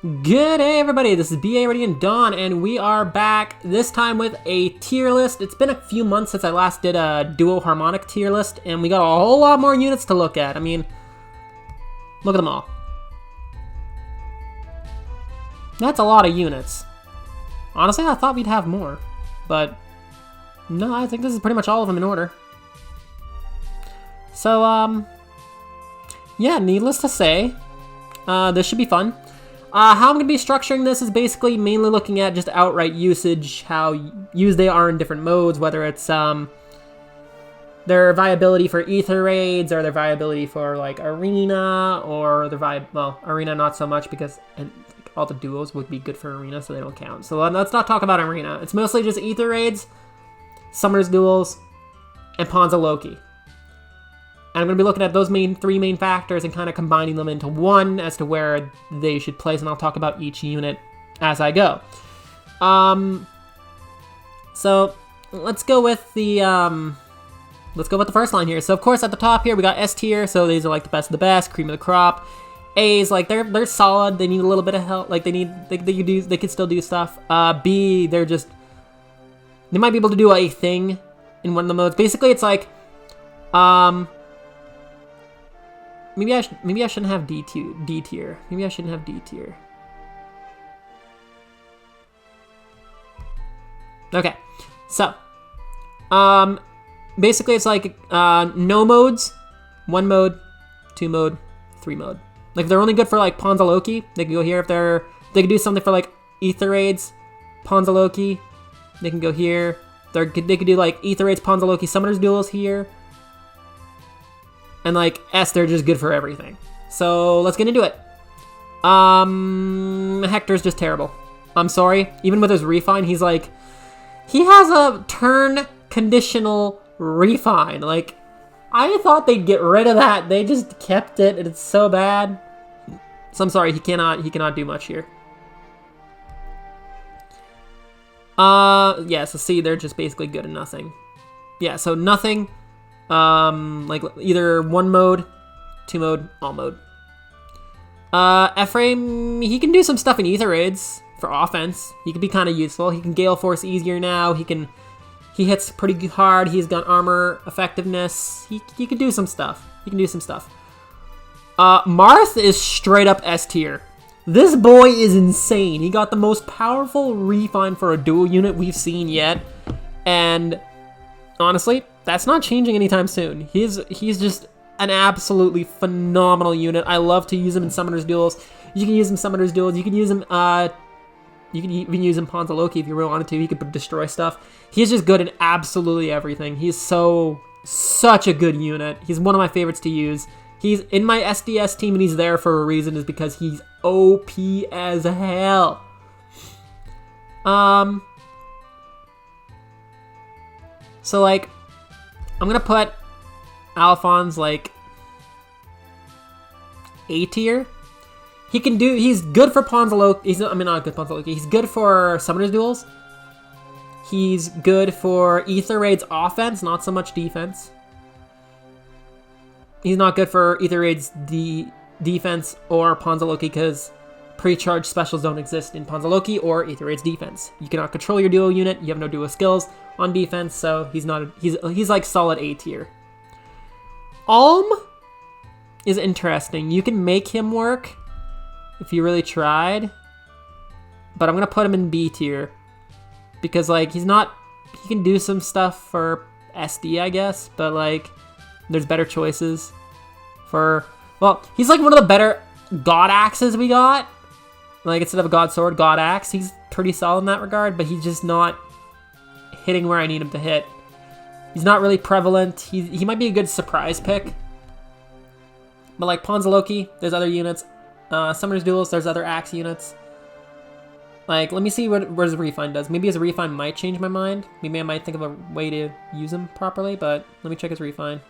Good day, everybody. This is BA Ready and Dawn, and we are back this time with a tier list. It's been a few months since I last did a duo harmonic tier list, and we got a whole lot more units to look at. I mean, look at them all. That's a lot of units. Honestly, I thought we'd have more, but no, I think this is pretty much all of them in order. So, yeah, needless to say, this should be fun. How I'm going to be structuring this is basically mainly looking at just outright usage, how used they are in different modes, whether it's their viability for Aether Raids, or their viability for like Arena, or their well, Arena not so much because all the duos would be good for Arena, so they don't count. So let's not talk about Arena. It's mostly just Aether Raids, Summoners Duels, and Pawns of Loki. And I'm going to be looking at those three main factors and kind of combining them into one as to where they should place, and I'll talk about each unit as I go. So let's go with the first line here. So of course at the top here we got S tier, so these are like the best of the best, cream of the crop. A's like they're solid. They need a little bit of help. Like they can still do stuff. B, they might be able to do a thing in one of the modes. Basically it's like Maybe I shouldn't have D tier. Maybe I shouldn't have D tier. Okay, so basically it's like no modes, 1 mode, 2 mode, 3 mode. Like if they're only good for like Pawns of Loki, they can go here. If they can do something for like Aether Raids, Pawns of Loki, they can go here. They could do like Aether Raids, Pawns of Loki, Summoners Duels here. And like S, they're just good for everything. So let's get into it. Hector's just terrible. I'm sorry. Even with his refine, he has a turn conditional refine. Like, I thought they'd get rid of that. They just kept it, and it's so bad. So I'm sorry, he cannot do much here. Yeah, so see, they're just basically good at nothing. Yeah, so nothing. Like either 1 mode, 2 mode, all mode. Ephraim, he can do some stuff in Aether Raids for offense. He could be kind of useful. He can Gale Force easier now. He hits pretty hard. He's got armor effectiveness. He can do some stuff. Marth is straight up S tier. This boy is insane. He got the most powerful refine for a dual unit we've seen yet, and honestly, that's not changing anytime soon. He's just an absolutely phenomenal unit. I love to use him in Summoners Duels. You can use him Summoners Duels. You can use him, you can even use him Pawns of Loki if you really wanted to. He could destroy stuff. He's just good in absolutely everything. He's such a good unit. He's one of my favorites to use. He's in my SDS team, and he's there for a reason, is because he's OP as hell. So like, I'm gonna put Alphonse like A tier. He's good for Pawns of Loki. Not good Pawns of Loki. He's good for Summoners Duels. He's good for Aether Raids offense, not so much defense. He's not good for Aether Raids defense or Pawns of Loki because pre-charged specials don't exist in Pawns of Loki or Aether Raids defense. You cannot control your duo unit. You have no duo skills on defense, so he's like solid A tier. Alm is interesting. You can make him work if you really tried, but I'm gonna put him in B tier because like he can do some stuff for SD, I guess, but like there's better choices for, well, he's like one of the better God Axes we got. Like instead of a God Sword, God Axe. He's pretty solid in that regard, but he's just not hitting where I need him to hit. He's not really prevalent. He might be a good surprise pick. But like Pawns of Loki, there's other units. Summoners Duels, there's other Axe units. Like, let me see what his refine does. Maybe his refine might change my mind. Maybe I might think of a way to use him properly, but let me check his refine.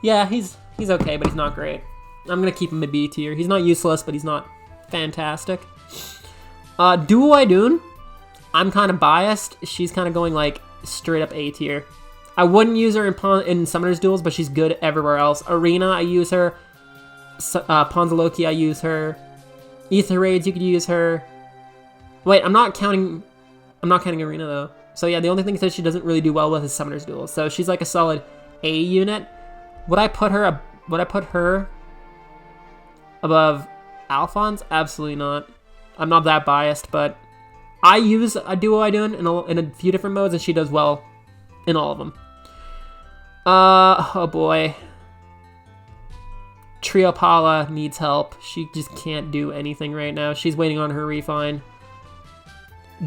Yeah, he's okay, but he's not great. I'm gonna keep him a B tier. He's not useless, but he's not fantastic. Duo Idun, I'm kind of biased. She's kind of going like straight up A tier. I wouldn't use her in Summoner's Duels, but she's good everywhere else. Arena, I use her. Pawns of Loki, I use her. Aether Raids, you could use her. Wait, I'm not counting Arena though. So yeah, the only thing that she doesn't really do well with is Summoner's Duels. So she's like a solid A unit. Would I put her above Alphonse? Absolutely not. I'm not that biased, but I use a Duo Idun in a few different modes, and she does well in all of them. Oh boy. Trio Pala needs help. She just can't do anything right now. She's waiting on her refine.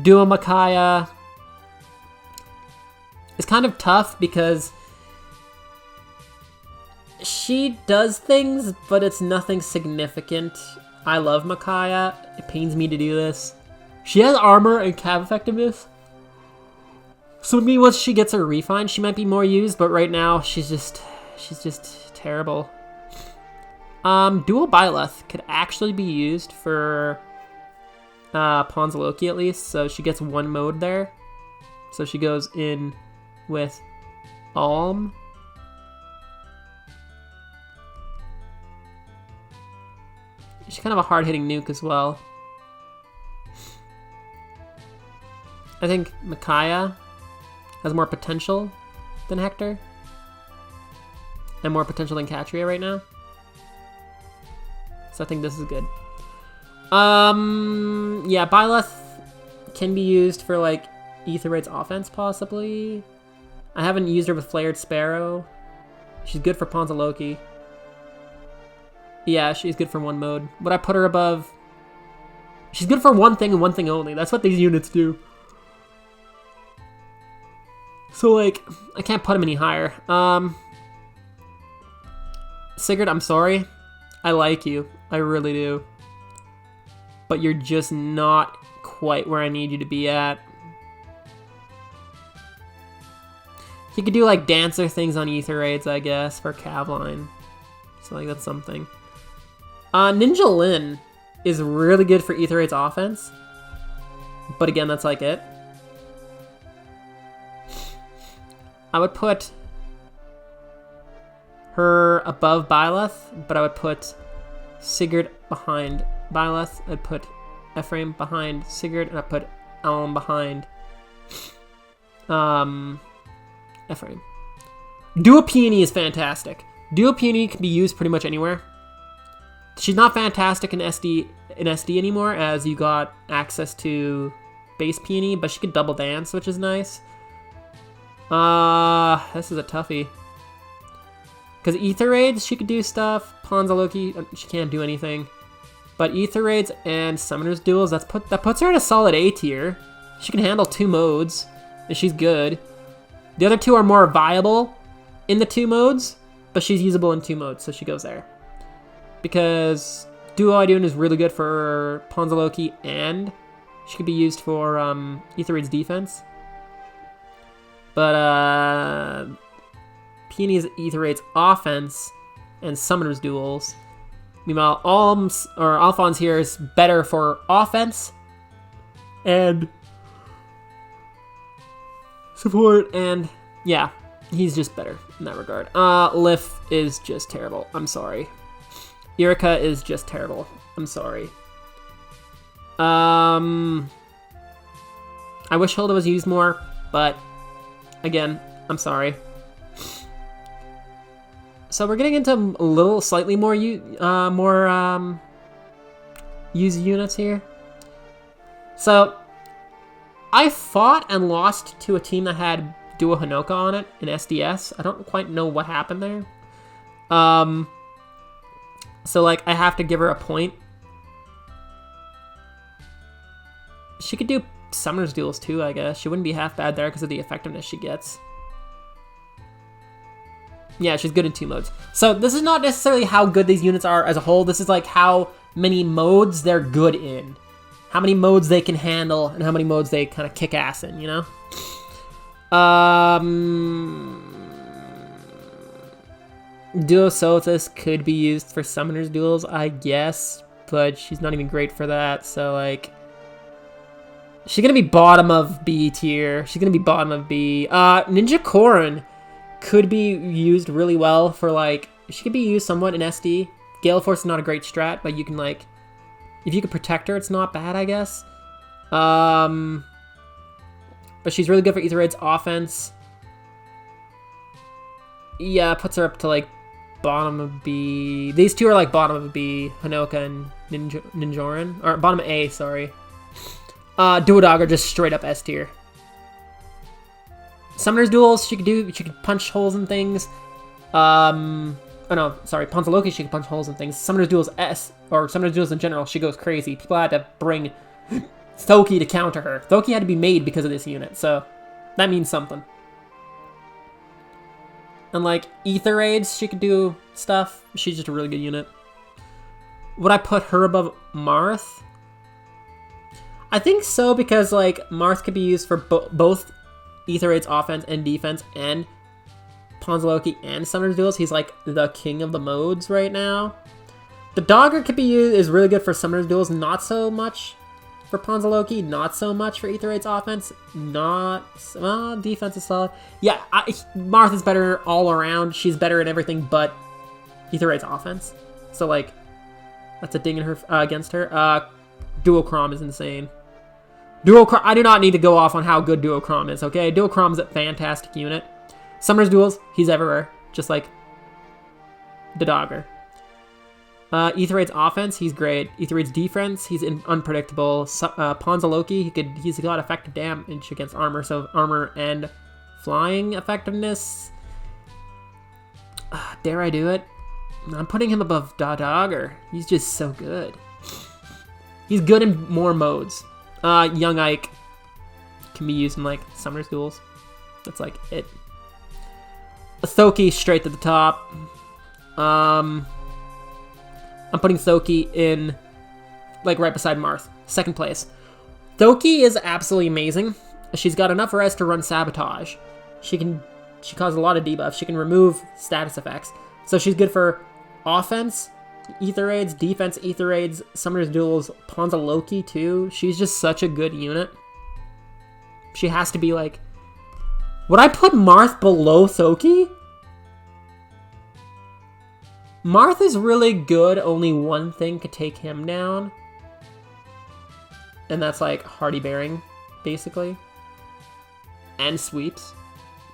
Duo Micaiah is kind of tough because she does things, but it's nothing significant. I love Micaiah. It pains me to do this. She has armor and cav effectiveness. So maybe once she gets her refine, she might be more used, but right now she's just terrible. Dual Byleth could actually be used for Pawns of Loki at least, so she gets one mode there. So she goes in with Alm. She's kind of a hard-hitting nuke as well. I think Micaiah has more potential than Hector. And more potential than Katria right now. So I think this is good. Yeah, Byleth can be used for like Aether Raids offense possibly. I haven't used her with Flared Sparrow. She's good for Pawns of Loki. Yeah, she's good for one mode. Would I put her above? She's good for one thing and one thing only. That's what these units do. So like, I can't put him any higher. Sigurd, I'm sorry. I like you. I really do. But you're just not quite where I need you to be at. He could do like dancer things on Aether Raids, I guess, for Cavline. So like that's something. Ninja Lin is really good for Aether Raids offense. But again, that's like it. I would put her above Byleth, but I would put Sigurd behind Byleth. I'd put Ephraim behind Sigurd, and I'd put Alm behind Ephraim. Duo Peony is fantastic. Duo Peony can be used pretty much anywhere. She's not fantastic in SD anymore, as you got access to base Peony, but she could double dance, which is nice. This is a toughie. Because Aether Raids, she could do stuff. Pawns of Loki, she can't do anything. But Aether Raids and Summoner's Duels, that puts her in a solid A tier. She can handle two modes, and she's good. The other two are more viable in the two modes, but she's usable in two modes, so she goes there. Because Duo Idun is really good for Pawns of Loki, and she could be used for Aether Raids defense. But Peony's Aether Raids offense and Summoner's Duels. Meanwhile, Alphonse here is better for offense and support, and yeah, he's just better in that regard. Lif is just terrible. I'm sorry. Erika is just terrible. I'm sorry. I wish Hilda was used more, but again, I'm sorry. So we're getting into a little slightly more used units here. So I fought and lost to a team that had Duo Hinoka on it in SDS. I don't quite know what happened there. So like I have to give her a point. She could do Summoner's Duels too, I guess. She wouldn't be half bad there because of the effectiveness she gets. Yeah, she's good in two modes. So this is not necessarily how good these units are as a whole. This is like how many modes they're good in. How many modes they can handle and how many modes they kind of kick ass in, you know? Duo Sothis could be used for Summoner's Duels, I guess. But she's not even great for that, so like... She's gonna be bottom of B tier. She's gonna be bottom of B. Ninja Korin could be used really well for, like, she could be used somewhat in SD. Gale Force is not a great strat, but you can, like, if you could protect her, it's not bad, I guess. But she's really good for Aether Raids offense. Yeah, puts her up to, like, bottom of B. These two are, like, bottom of B. Hanoka and Ninjorin. Or bottom of A, sorry. Duodog are just straight up S tier. Summoner's Duels, she could punch holes in things. Oh no, sorry, Pawns of Loki, she could punch holes in things. Summoner's Duels S, or Summoner's Duels in general, she goes crazy. People had to bring Thoki to counter her. Thoki had to be made because of this unit, so that means something. And, like, Aether Raids, she could do stuff. She's just a really good unit. Would I put her above Marth? I think so, because, like, Marth could be used for both Aether Raids offense and defense, and Pawns of Loki and Summoner's Duels. He's, like, the king of the modes right now. The Dogger could be used, is really good for Summoner's Duels, not so much for Pawns of Loki, not so much for Aether Raids offense, well, defense is solid. Yeah, Marth is better all around. She's better in everything but Aether Raids offense. So, like, that's a ding in her against her. Duochrome is insane. I do not need to go off on how good Duochrome is, okay? Duochrome is a fantastic unit. Summoner's Duels, he's everywhere, just like the Dogger. Aether Raids offense, he's great. Aether Raids defense, he's unpredictable. Pawns of Loki, he's got effective damage against armor, so armor and flying effectiveness. Dare I do it? I'm putting him above Dogger. He's just so good. He's good in more modes. Young Ike can be used in, like, Summoner's Duels. That's, like, it. Thoki straight to the top. I'm putting Thoki in, like, right beside Marth. Second place. Thoki is absolutely amazing. She's got enough res to run Sabotage. She causes a lot of debuffs. She can remove status effects. So she's good for offense, Aether Raids, defense, Aether Raids, Summoner's Duels, Pawns of Loki too. She's just such a good unit. She has to be, like... Would I put Marth below Thoki? Marth is really good. Only one thing could take him down. And that's, like, Hardy Bearing, basically. And sweeps.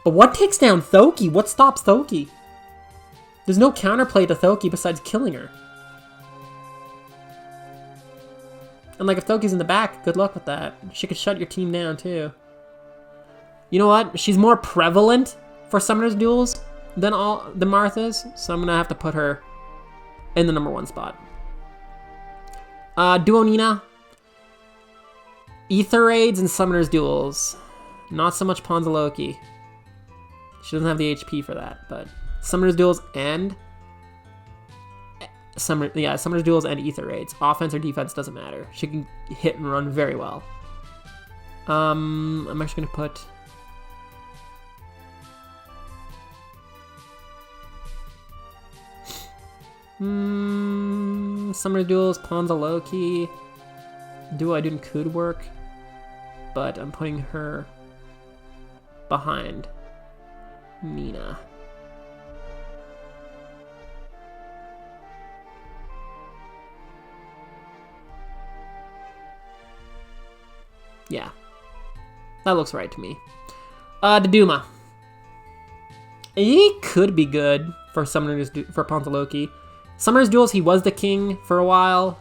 But what takes down Thoki? What stops Thoki? There's no counterplay to Thoki besides killing her. And, like, if Thoki's in the back, good luck with that. She could shut your team down, too. You know what? She's more prevalent for Summoner's Duels than Marth is, so I'm gonna have to put her in the #1 spot. Duonina. Aether Raids and Summoner's Duels. Not so much Pawns of Loki. She doesn't have the HP for that, but Summoner's Duels and Summoner's Duels and Aether Raids. Offense or defense doesn't matter. She can hit and run very well. I'm actually gonna put Summoner's Duels, Pawns of Loki. Duo I didn't could work, but I'm putting her behind Mina. Yeah, that looks right to me. Daduma. He could be good for for Pawns of Loki. Summoner's Duels, he was the king for a while.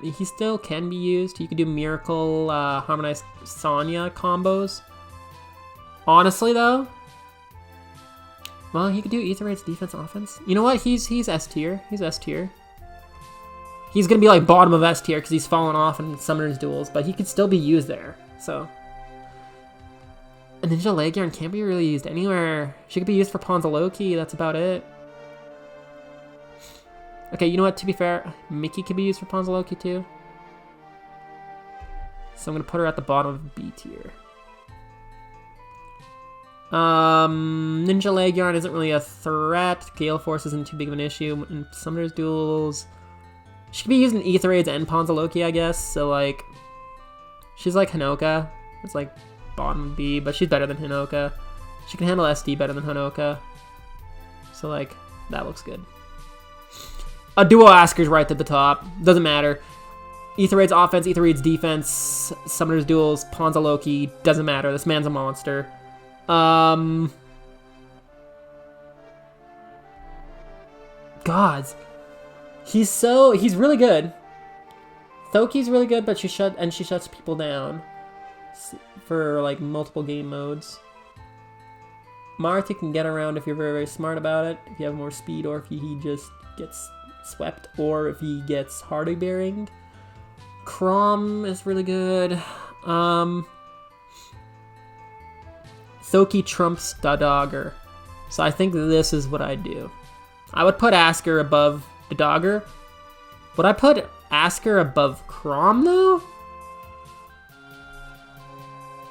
He still can be used. You could do Miracle, Harmonized Sonya combos. Honestly, though, well, he could do Aether Raids defense offense. You know what? He's S tier. He's S tier. He's gonna be like bottom of S tier because he's fallen off in Summoner's Duels, but he could still be used there. So, a Ninja Legion can't be really used anywhere. She could be used for Pawns of Loki. That's about it. Okay, you know what? To be fair, Mickey could be used for Pawns of Loki too. So I'm gonna put her at the bottom of B tier. Ninja Legion isn't really a threat. Gale Force isn't too big of an issue. In Summoner's Duels, she could be used in Aether Raids and Pawns of Loki, I guess. So, like, She's like Hinoka. It's like bottom B, but she's better than Hinoka. She can handle SD better than Hinoka. So like, that looks good. A duo Asker's right at the top. Doesn't matter. Aether Raids offense, Aether Raids defense, Summoner's Duels, Pawns of Loki. Doesn't matter. This man's a monster. Gods. He's really good. Thoki's really good, but she shuts people down for like multiple game modes. Marth you can get around if you're very, very smart about it, if you have more speed, or if he just gets swept, or if he gets hardy bearing. Crom is really good. Thoki trumps the Dogger. So I think this is what I do. I would put Asker above the Dogger. Would I put Asker above Crom though?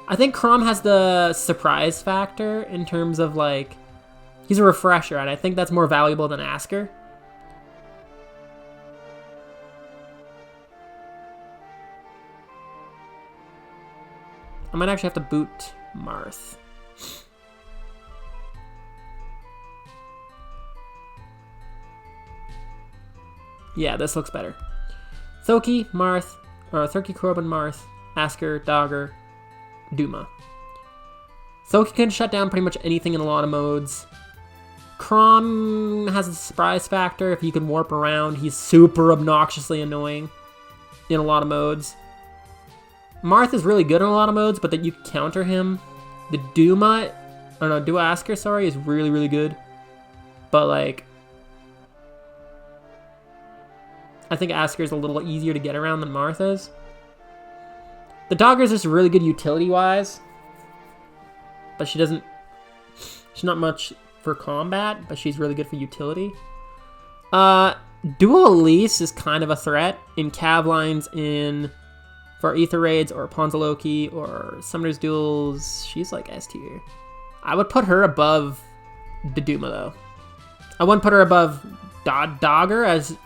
I think Crom has the surprise factor in terms of like, he's a refresher, and I think that's more valuable than Asker. I might actually have to boot Marth. Yeah, this looks better. Thoki, Marth, or Thoki, Korban, Marth, Asker, Dogger, Duma. Thoki can shut down pretty much anything in a lot of modes. Crom has a surprise factor. If you can warp around, he's super obnoxiously annoying in a lot of modes. Marth is really good in a lot of modes, but then you counter him. The Duma Asker, sorry, is really, really good. But like, I think Asker is a little easier to get around than Marth is. The Dogger is just really good utility-wise, but she's not much for combat, but she's really good for utility. Dual Elise is kind of a threat in cav lines for Aether Raids or Pawns of Loki or Summoner's Duels. She's like S tier. I would put her above the Duma though. I wouldn't put her above Dogger, as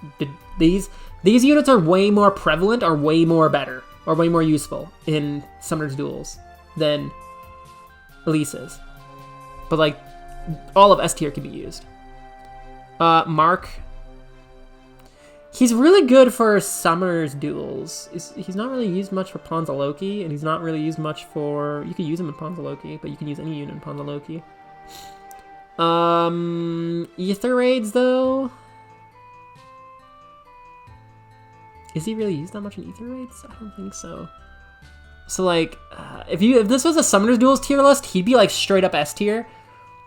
these units are way more prevalent, or way more better, or way more useful in Summoner's Duels than Elise is. But like, all of S tier can be used. Mark. He's really good for Summoner's Duels. He's not really used much for Pawns of Loki, and he's not really used much for... You could use him in Pawns of Loki, but you can use any unit in Pawns of Loki. Aether Raids, though? Is he really used that much in Aether Raids? I don't think so. So, like, if this was a Summoner's Duels tier list, he'd be, like, straight up S tier.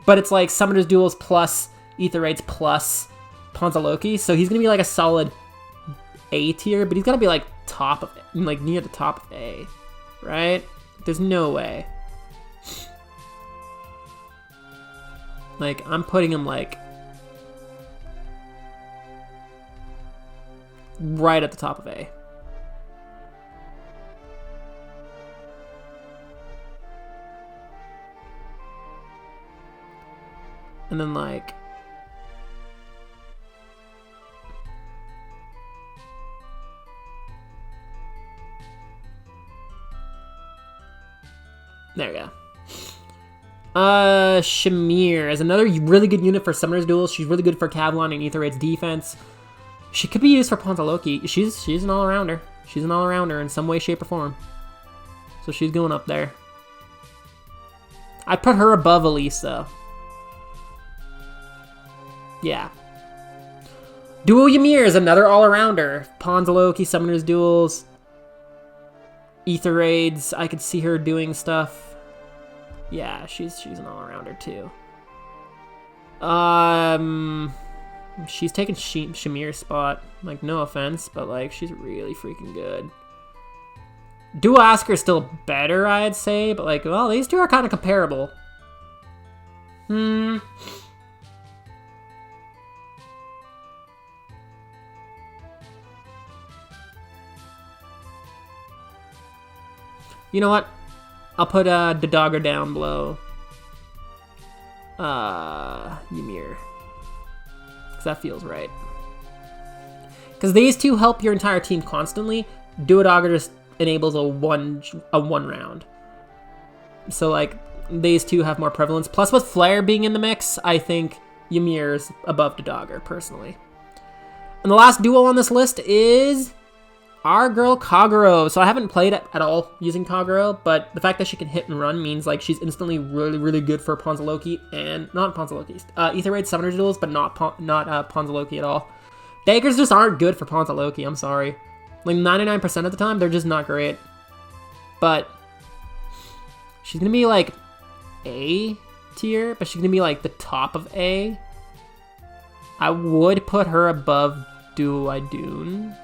But it's, like, Summoner's Duels plus Aether Raids plus Pawns of Loki, so he's gonna be like a solid A tier, but he's gotta be like top of, like near the top of A, right? There's no way. Like, I'm putting him like right at the top of A. And then like, there we go. Shamir is another really good unit for Summoner's Duels. She's really good for Kavlon and Aether Raids defense. She could be used for Pawns of Loki. She's an all-arounder. She's an all-arounder in some way, shape, or form. So she's going up there. I'd put her above Elise, though. Yeah. Duo Ymir is another all-arounder. Pawns of Loki, Summoner's Duels, Aether Raids. I could see her doing stuff. Yeah, she's an all-arounder too. She's taken Shamir's spot. Like, no offense, but like, she's really freaking good. Duo Asker is still better, I'd say, but like, well, these two are kind of comparable. You know what? I'll put the Dogger down below Ymir. Because that feels right. Because these two help your entire team constantly. Duo Dogger just enables a one round. So like these two have more prevalence. Plus with Flare being in the mix, I think Ymir's above the Dogger personally. And the last duo on this list is our girl Kagero. So I haven't played at all using Kagero, but the fact that she can hit and run means like she's instantly really good for Pawns of Loki and not Pawns of Loki, Aether Raid Summoner's Duels, but not Pawns of Loki at all. Daggers just aren't good for Pawns of Loki. I'm sorry. Like 99% of the time, they're just not great. But she's gonna be like A tier, but she's gonna be like the top of A. I would put her above Duoidun.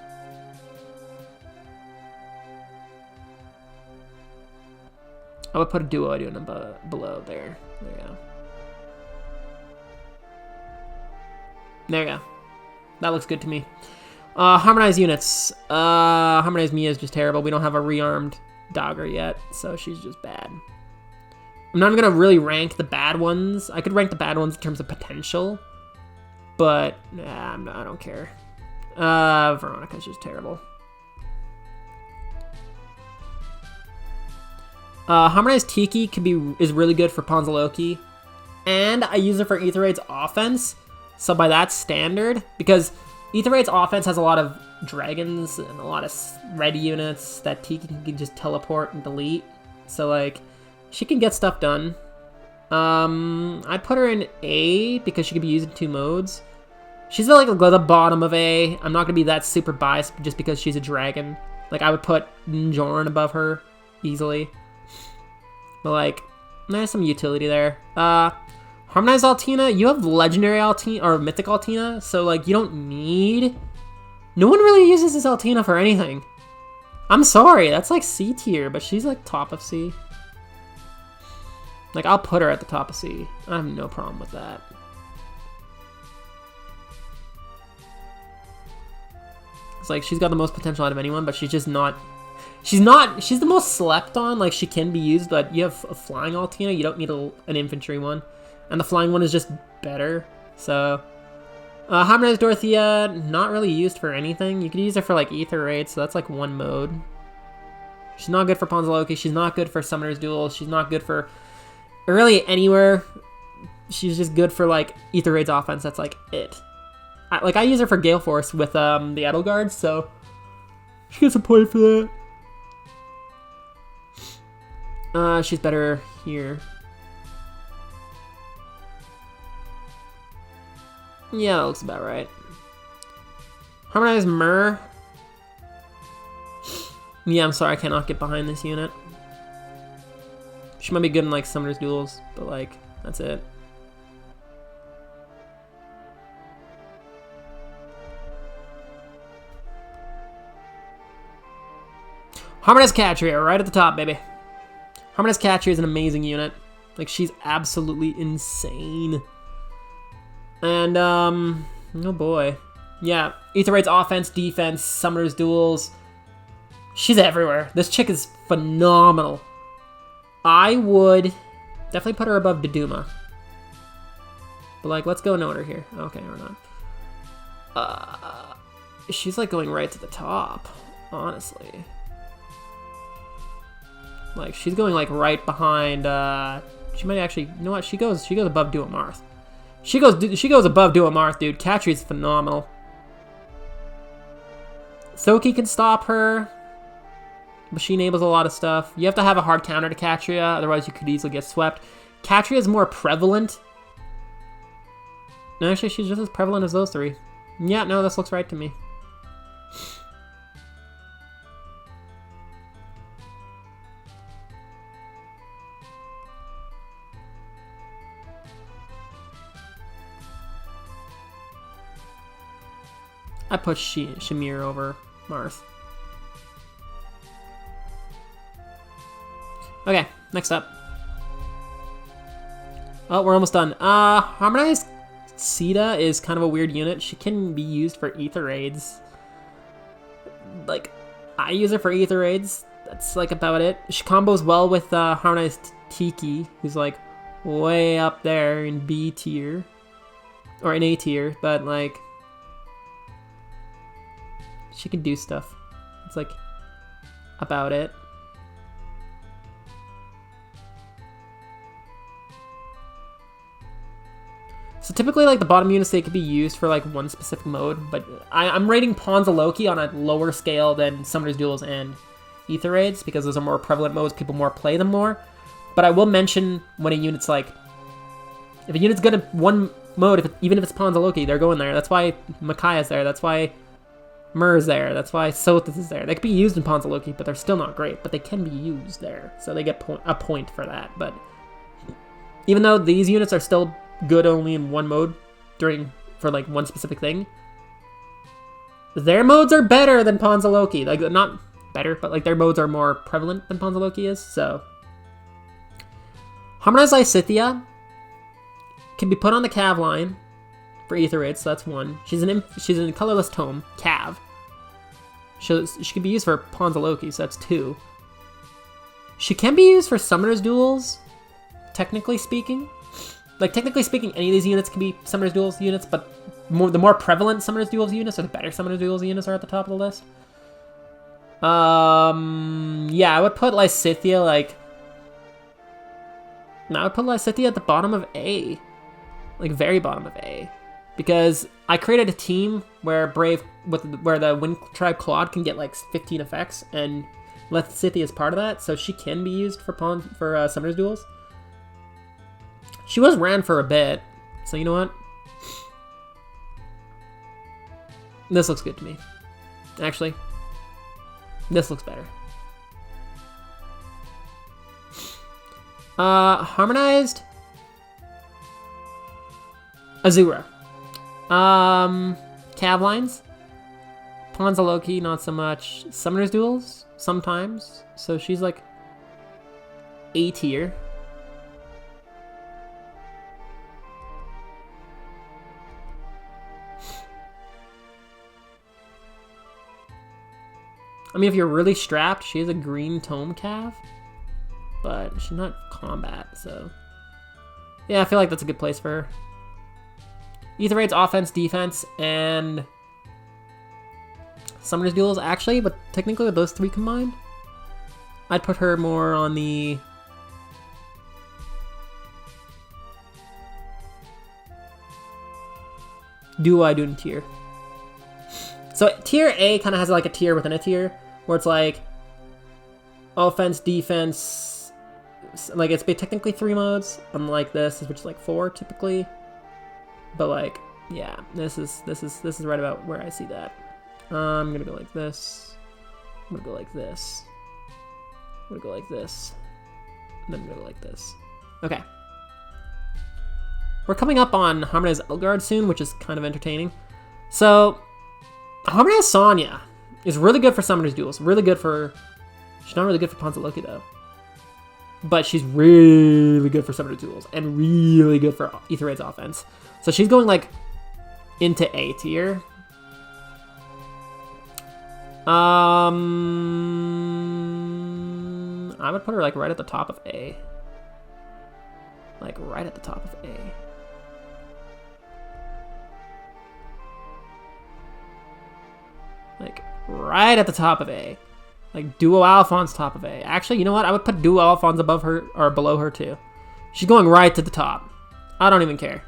I would put a Duoidun below there. There you go. There you go. That looks good to me. Harmonized units. Harmonized Mia is just terrible. We don't have a rearmed Dogger yet, so she's just bad. I'm not gonna really rank the bad ones. I could rank the bad ones in terms of potential, but I don't care. Veronica's just terrible. Harmonized Tiki is really good for Pawns of Loki, and I use it for Aether Raid's offense. So by that standard, because Aether Raid's offense has a lot of dragons and a lot of red units that Tiki can just teleport and delete. So like, she can get stuff done. I'd put her in A because she could be used in 2 modes. She's like the bottom of A. I'm not gonna be that super biased just because she's a dragon. Like I would put Njorn above her easily. But like, there's some utility there. Harmonized Altina, you have Legendary Altina or Mythic Altina, so like you don't need... No one really uses this Altina for anything. I'm sorry, that's like C tier, but she's like top of C. Like I'll put her at the top of C. I have no problem with that. It's like she's got the most potential out of anyone, but she's just not... She's the most slept on, like she can be used, but you have a flying Altina, you don't need an infantry one. And the flying one is just better, so... Harmonized Dorothea, not really used for anything. You could use her for like Aether Raids, so that's like 1 mode. She's not good for Pawns of Loki, she's not good for Summoner's Duels, she's not good for really anywhere. She's just good for like Aether Raids offense, that's like it. I use her for Gale Force with the Edelgard, so she gets a point for that. She's better here. Yeah, that looks about right. Harmonized Myrrh. Yeah, I'm sorry, I cannot get behind this unit. She might be good in like Summoner's Duels, but like, that's it. Harmonized Catria, right at the top, baby. Harmonized Catria is an amazing unit. Like, she's absolutely insane. And, oh boy. Yeah, Aether Raid's offense, defense, Summoner's Duels. She's everywhere. This chick is phenomenal. I would definitely put her above Deduma. But, like, let's go in order here. Okay, we're not. She's, like, going right to the top, honestly. Like, she's going, like, right behind, she might actually, you know what, she goes above Duamarth. She goes above Duamarth, dude. Catria's phenomenal. Soki can stop her, but she enables a lot of stuff. You have to have a hard counter to Catria, otherwise you could easily get swept. Catria is more prevalent. No, actually, she's just as prevalent as those 3. Yeah, no, this looks right to me. I put Shamir over Marth. Okay, next up. Oh, we're almost done. Harmonized Sita is kind of a weird unit. She can be used for Aether Raids. Like, I use her for Aether Raids. That's like about it. She combos well with Harmonized Tiki, who's like way up there in B tier. Or in A tier, but like... She can do stuff. It's like, about it. So typically, like, the bottom units, they could be used for, like, one specific mode, but I'm rating Pawns of Loki on a lower scale than Summoner's Duels and Aether Raids, because those are more prevalent modes, people more play them more. But I will mention when a unit's, like, if a unit's good at one mode, even if it's Pawns of Loki, they're going there. That's why Micaiah's there, that's why Myr's there, that's why Sothis is there. They could be used in Pawns of Loki, but they're still not great, but they can be used there, so they get a point for that. But even though these units are still good only in one mode for like one specific thing, their modes are better than Pawns of Loki. Like, not better, but like their modes are more prevalent than Pawns of Loki is. So Harmonized Lysithea can be put on the Cav line for Aether Raids, so that's one. She's in colorless tome, Cav. She can be used for Pawns of Loki, so that's two. She can be used for Summoner's Duels, technically speaking. Like, technically speaking, any of these units can be Summoner's Duels units, but the more prevalent Summoner's Duels units, or the better Summoner's Duels units, are at the top of the list. Yeah, I would put Lysithea, like... No, I would put Lysithea at the bottom of A. Like, very bottom of A. Because I created a team where where the Wind Tribe Claude can get, like, 15 effects, and Lysithea is part of that, so she can be used for Summoner's Duels. She was ran for a bit, so you know what? This looks good to me. Actually, this looks better. Harmonized Azura. Cav lines. Pawns of Loki, not so much. Summoner's Duels, sometimes. So she's like A tier. I mean, if you're really strapped, she has a green tome Cav, but she's not combat, so yeah, I feel like that's a good place for her. Aether Raids, offense, defense, and Summoner's Duels, actually, but technically with those three combined, I'd put her more on the Duo tier. So tier A kind of has like a tier within a tier, where it's like offense, defense, like it's technically 3 modes, unlike this, which is like 4 typically. But like, yeah, this is right about where I see that. I'm gonna go like this. I'm gonna go like this. I'm gonna go like this. And then I'm gonna go like this. Okay. We're coming up on Harmonized Edelgard soon, which is kind of entertaining. So Harmonized Sonya is really good for Summoner's Duels. Really good for... She's not really good for Pawns of Loki, though. But she's really good for Summoner's Duels. And really good for Aether Raids offense. So she's going, like, into A tier. I would put her, like, right at the top of A. Like, right at the top of A. Like, right at the top of A. Like, Duo Alphonse top of A. Actually, you know what? I would put Duo Alphonse above her, or below her, too. She's going right to the top. I don't even care.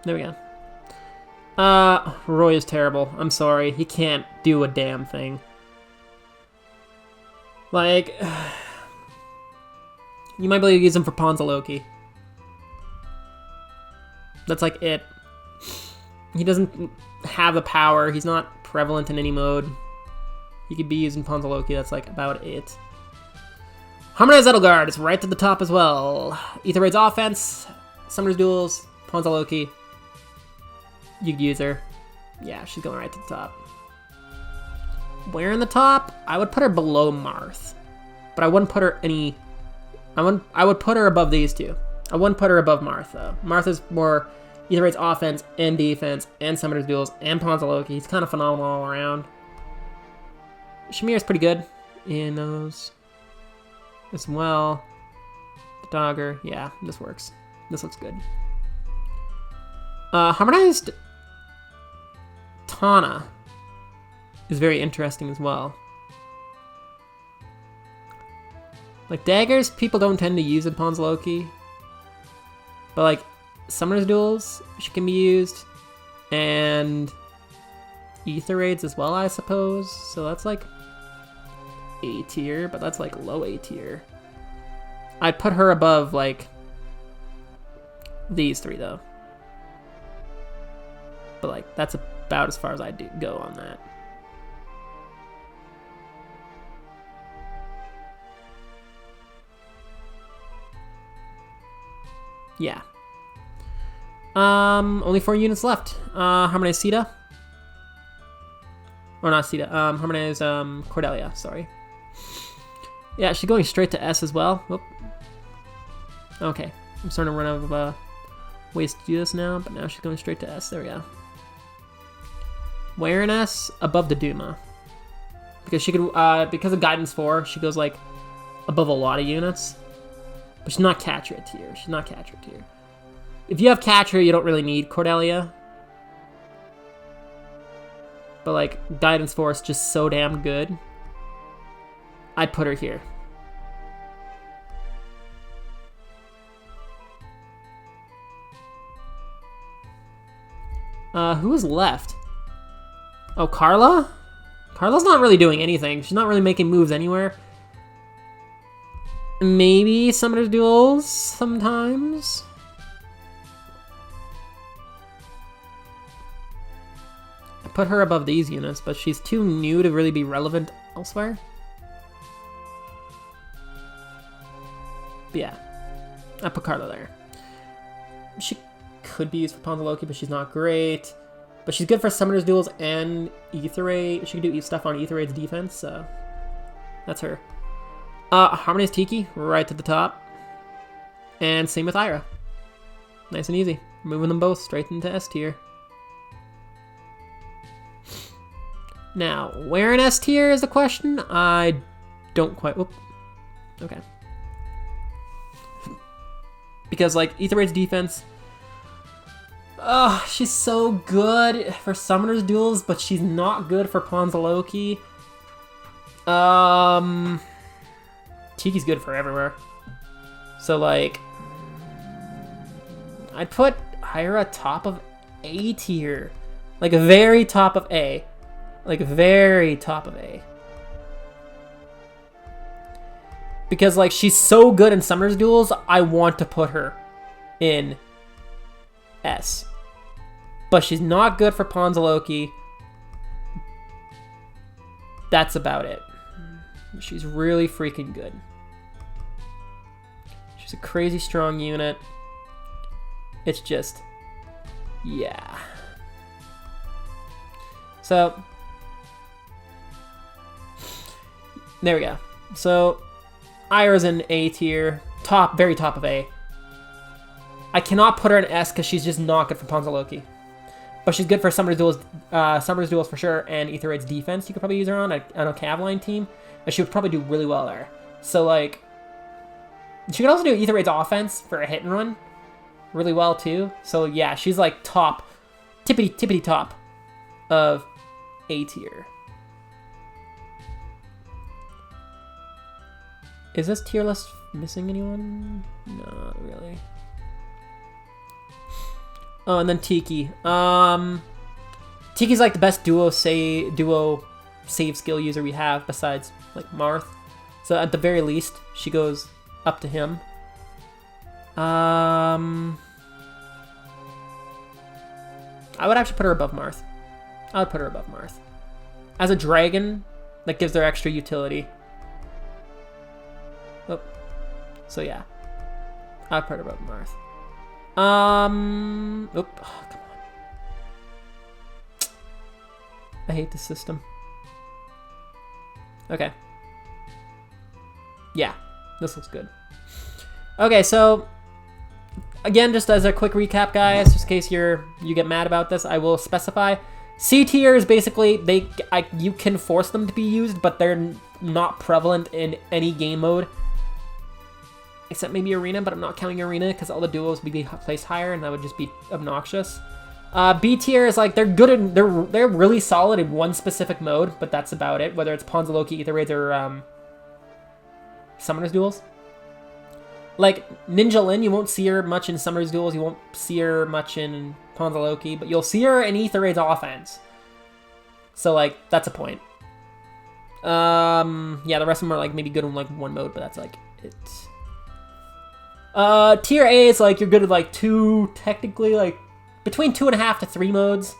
There we go. Roy is terrible. I'm sorry. He can't do a damn thing. Like, you might be able to use him for Pawns of Loki. That's like it. He doesn't have the power. He's not prevalent in any mode. He could be used in Pawns of Loki. That's like about it. Harmonized Edelgard is right to the top as well. Aether Raids offense, Summoner's Duels, Pawns of Loki. You could use her. Yeah, she's going right to the top. where in the top? I would put her below Marth. But I wouldn't put her any... I would put her above these two. I wouldn't put her above Marth, though. Marth is more Aether Raids offense and defense and Summoner's Duels and Pawns of Loki. He's kind of phenomenal all around. Shamir's pretty good in those as well. The Dogger, yeah, this works. This looks good. Harmonized Tana is very interesting as well. Like, daggers, people don't tend to use in Pawns of Loki. But, like, Summoner's Duels, she can be used. And Aether Raids as well, I suppose. So that's, like, A tier, but that's, like, low A tier. I'd put her above, like, these three, though. But, like, that's about as far as I do go on that. Yeah. Only 4 units left. Harmonize Sita. Or not Sita. Harmonize Cordelia, sorry. Yeah, she's going straight to S as well. Whoop. Okay. I'm starting to run out of ways to do this now, but now she's going straight to S. There we go. Where in S? Above the Duma. Because she could, because of Guidance 4, she goes like above a lot of units. But she's not Catra tier. She's not Catra tier. If you have Catra, you don't really need Cordelia. But like, Guidance 4 is just so damn good. I'd put her here. Who is left? Oh, Carla? Carla's not really doing anything. She's not really making moves anywhere. Maybe Summoner's Duels sometimes. I put her above these units, but she's too new to really be relevant elsewhere. But yeah, I put Carla there. She could be used for Pawns of Loki, but she's not great. But she's good for Summoner's Duels and Aether Raid. She can do stuff on Aether Raid's defense, so that's her. Harmonious Tiki, right to the top. And same with Ira. Nice and easy. Moving them both straight into S tier. Now, where in S tier is the question? I don't quite... Whoop. Okay. Because, like, Aether Raid's defense... Oh, she's so good for Summoner's Duels, but she's not good for Pawns of Loki. Tiki's good for everywhere. So, like, I'd put Ira top of A tier. Like, very top of A. Like, very top of A. Because, like, she's so good in Summoner's Duels, I want to put her in S. But she's not good for Pawns of Loki. That's about it. She's really freaking good. She's a crazy strong unit. It's just, yeah. So, there we go. So, Ira's in A tier. Top, very top of A. I cannot put her in S because she's just not good for Pawns of Loki. But she's good for Summoner's Duels for sure, and Aether Raid's defense you could probably use her on a Cavaline team. And she would probably do really well there. So, like, she could also do Aether Raid's offense for a hit and run really well, too. So, yeah, she's, like, top, tippity top of A tier. Is this tier list missing anyone? Not really. Oh, and then Tiki. Tiki's, like, the best duo save skill user we have besides, like, Marth. So at the very least, she goes up to him. I would actually put her above Marth. I would put her above Marth. As a dragon, that gives her extra utility. Oh. So yeah. I would put her above Marth. Oh, come on. I hate this system. Okay. Yeah, this looks good. Okay, so again, just as a quick recap, guys, just in case you get mad about this, I will specify. C tier is basically you can force them to be used, but they're not prevalent in any game mode, except maybe arena. But I'm not counting arena because all the duos would be placed higher, and that would just be obnoxious. B tier is like they're good and they're really solid in one specific mode, but that's about it. Whether it's Pawns of Loki, Aether Raids, or Summoner's Duels. Like Ninja Lin, you won't see her much in Summoner's Duels. You won't see her much in Pawns of Loki, but you'll see her in Aether Raids offense. So like that's a point. Yeah, the rest of them are like maybe good in like one mode, but that's like it. Tier A is like you're good at like technically like between 2.5 to 3 modes,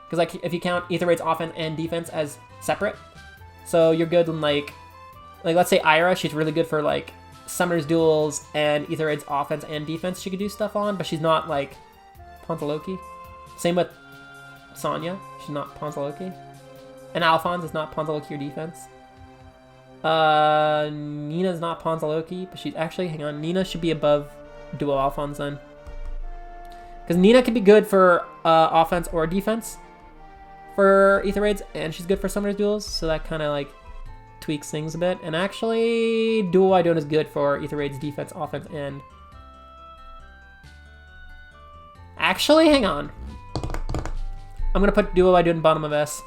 because like if you count Aether Raids offense and defense as separate, so you're good in like let's say Ira, she's really good for like Summoner's Duels and Aether Raids offense and defense. She could do stuff on, but she's not like Pawns of Loki. Same with Sonya, she's not Pawns of Loki, and Alphonse is not Pawns of Loki or defense. Nina's not Pawns of Loki, but she's actually, hang on, Nina should be above Duo Alphonse then. Because Nina can be good for offense or defense for Aether Raids, and she's good for Summoner's Duels, so that kind of like tweaks things a bit. And actually, Duo Idon is good for Aether Raids defense, offense, and... Actually, hang on. I'm going to put Duo Idon bottom of S.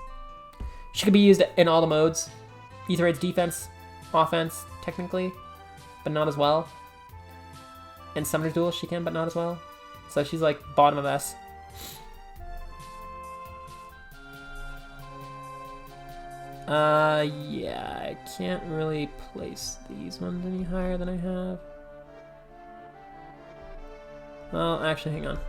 She could be used in all the modes. Aether Raids defense, offense, technically, but not as well. And Summoner's Duels she can, but not as well. So she's like bottom of S. Yeah, I can't really place these ones any higher than I have. Well, actually, hang on.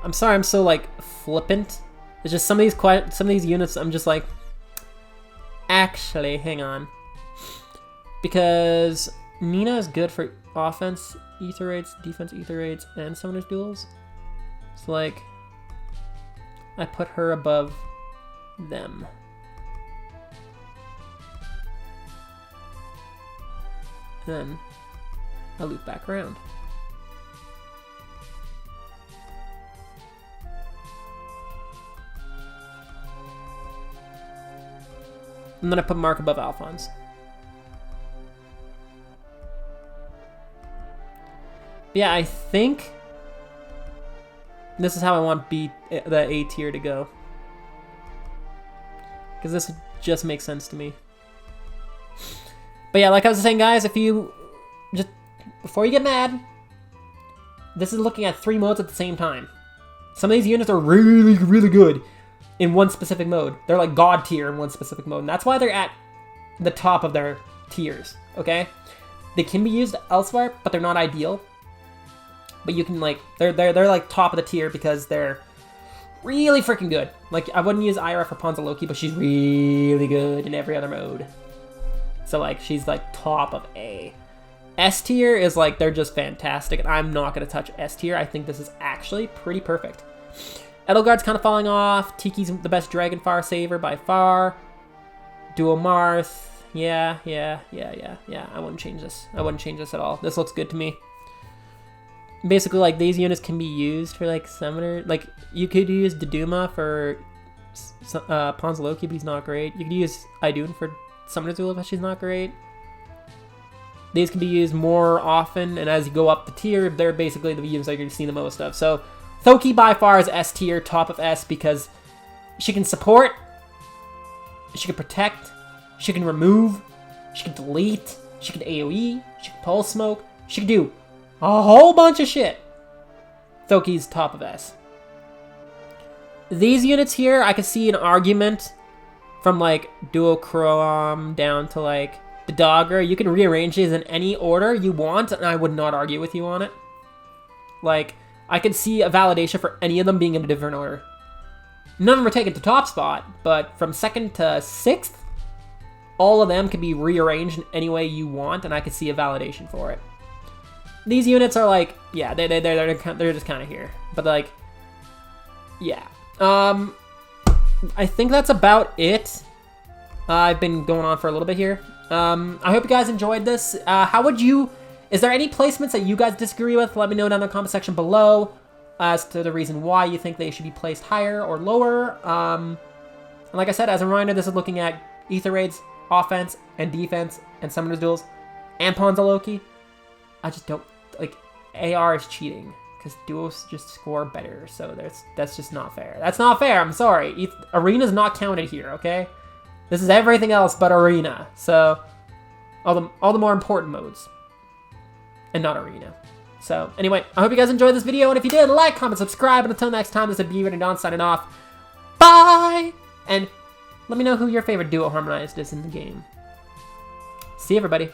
I'm sorry, I'm so like flippant. It's just some of these units I'm just like, actually, hang on. Because Nina is good for offense, Aether Raids, defense, Aether Raids, and Summoner's Duels. So like, I put her above them. Then I loop back around. And then I put Mark above Alphonse. Yeah, I think this is how I want the A tier to go. Because this just makes sense to me. But yeah, like I was saying, guys, if you just, before you get mad, this is looking at 3 modes at the same time. Some of these units are really, really good in one specific mode. They're like god tier in one specific mode, and that's why they're at the top of their tiers, okay? They can be used elsewhere, but they're not ideal. But you can like, they're like top of the tier because they're really freaking good. Like, I wouldn't use Ira for Pawns of Loki, but she's really good in every other mode. So like, she's like top of A. S tier is like, they're just fantastic, and I'm not gonna touch S tier. I think this is actually pretty perfect. Edelgard's kind of falling off. Tiki's the best Dragonfire saver by far. Duo Marth. Yeah. I wouldn't change this. I wouldn't change this at all. This looks good to me. Basically, like, these units can be used for, like, Summoner. Like, you could use Deduma for Pawns of Loki, but he's not great. You could use Idun for Summoner's Duel, but she's not great. These can be used more often, and as you go up the tier, they're basically the units that you're going to see the most of. So, Thoki by far is S tier, top of S, because she can support, she can protect, she can remove, she can delete, she can AoE, she can pulse smoke, she can do a whole bunch of shit. Thoki's top of S. These units here, I can see an argument from like Duochrome down to like the Dogger. You can rearrange these in any order you want, and I would not argue with you on it. Like, I could see a validation for any of them being in a different order. None of them are taken to top spot, but from 2nd to 6th, all of them can be rearranged in any way you want, and I could see a validation for it. These units are like, yeah, they're just kind of here, but like, yeah. I think that's about it. I've been going on for a little bit here. I hope you guys enjoyed this. How would you... Is there any placements that you guys disagree with? Let me know down in the comment section below as to the reason why you think they should be placed higher or lower. And like I said, as a reminder, this is looking at Aether Raids, offense and defense, and Summoners Duels, and Pawns of Loki. I just don't... Like, AR is cheating, because duos just score better, so that's just not fair. That's not fair, I'm sorry. Arena's not counted here, okay? This is everything else but Arena, so... All the more important modes. And not Arena. So, anyway, I hope you guys enjoyed this video, and if you did, like, comment, subscribe, and until next time, this is Beaver and Don signing off. Bye! And let me know who your favorite duo harmonized is in the game. See you, everybody.